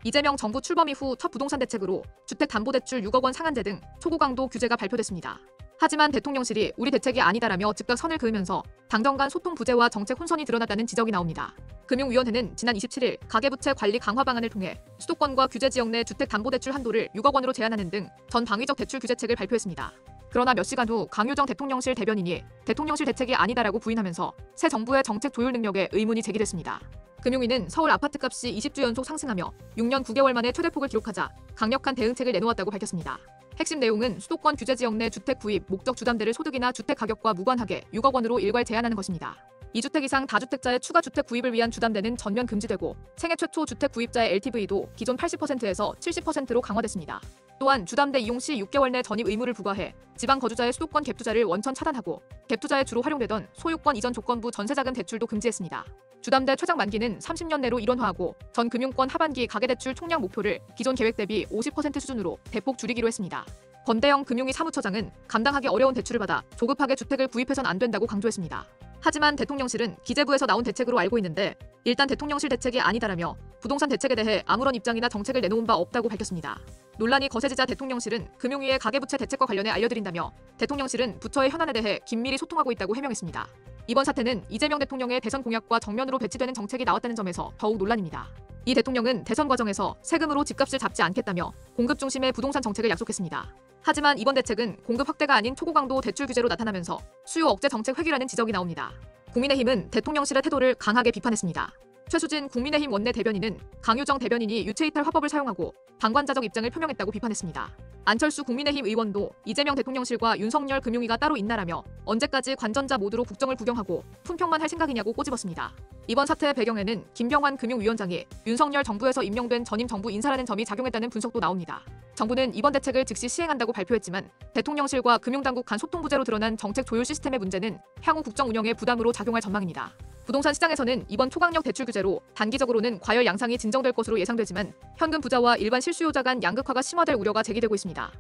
이재명 정부 출범 이후 첫 부동산 대책으로 주택담보대출 6억 원 상한제 등 초고강도 규제가 발표됐습니다. 하지만 대통령실이 우리 대책이 아니다라며 즉각 선을 그으면서 당정 간 소통 부재와 정책 혼선이 드러났다는 지적이 나옵니다. 금융위원회는 지난 27일 가계부채 관리 강화 방안을 통해 수도권과 규제 지역 내 주택담보대출 한도를 6억 원으로 제한하는 등 전 방위적 대출 규제책을 발표했습니다. 그러나 몇 시간 후 강효정 대통령실 대변인이 대통령실 대책이 아니다라고 부인하면서 새 정부의 정책 조율 능력에 의문이 제기됐습니다. 금융위는 서울 아파트값이 20주 연속 상승하며 6년 9개월 만에 최대폭을 기록하자 강력한 대응책을 내놓았다고 밝혔습니다. 핵심 내용은 수도권 규제 지역 내 주택 구입 목적 주담대를 소득이나 주택 가격과 무관하게 6억 원으로 일괄 제한하는 것입니다. 2주택 이상 다주택자의 추가 주택 구입을 위한 주담대는 전면 금지되고 생애 최초 주택 구입자의 LTV도 기존 80%에서 70%로 강화됐습니다. 또한 주담대 이용 시 6개월 내 전입 의무를 부과해 지방 거주자의 수도권 갭투자를 원천 차단하고 갭투자에 주로 활용되던 소유권 이전 조건부 전세자금 대출도 금지했습니다. 주담대 최장 만기는 30년 내로 일원화하고 전 금융권 하반기 가계대출 총량 목표를 기존 계획 대비 50% 수준으로 대폭 줄이기로 했습니다. 권대영 금융위 사무처장은 감당하기 어려운 대출을 받아 조급하게 주택을 구입해선 안 된다고 강조했습니다. 하지만 대통령실은 기재부에서 나온 대책으로 알고 있는데 일단 대통령실 대책이 아니다라며 부동산 대책에 대해 아무런 입장이나 정책을 내놓은 바 없다고 밝혔습니다. 논란이 거세지자 대통령실은 금융위의 가계부채 대책과 관련해 알려드린다며 대통령실은 부처의 현안에 대해 긴밀히 소통하고 있다고 해명했습니다. 이번 사태는 이재명 대통령의 대선 공약과 정면으로 배치되는 정책이 나왔다는 점에서 더욱 논란입니다. 이 대통령은 대선 과정에서 세금으로 집값을 잡지 않겠다며 공급 중심의 부동산 정책을 약속했습니다. 하지만 이번 대책은 공급 확대가 아닌 초고강도 대출 규제로 나타나면서 수요 억제 정책 회귀라는 지적이 나옵니다. 국민의힘은 대통령실의 태도를 강하게 비판했습니다. 최수진 국민의힘 원내대변인은 강효정 대변인이 유체이탈 화법을 사용하고 방관자적 입장을 표명했다고 비판했습니다. 안철수 국민의힘 의원도 이재명 대통령실과 윤석열 금융위가 따로 있나라며 언제까지 관전자 모드로 국정을 구경하고 품평만 할 생각이냐고 꼬집었습니다. 이번 사태의 배경에는 김병환 금융위원장이 윤석열 정부에서 임명된 전임 정부 인사라는 점이 작용했다는 분석도 나옵니다. 정부는 이번 대책을 즉시 시행한다고 발표했지만 대통령실과 금융당국 간 소통 부재로 드러난 정책 조율 시스템의 문제는 향후 국정 운영에 부담으로 작용할 전망입니다. 부동산 시장에서는 이번 초강력 대출 규제로 단기적으로는 과열 양상이 진정될 것으로 예상되지만 현금 부자와 일반 실수요자 간 양극화가 심화될 우려가 제기되고 있습니다.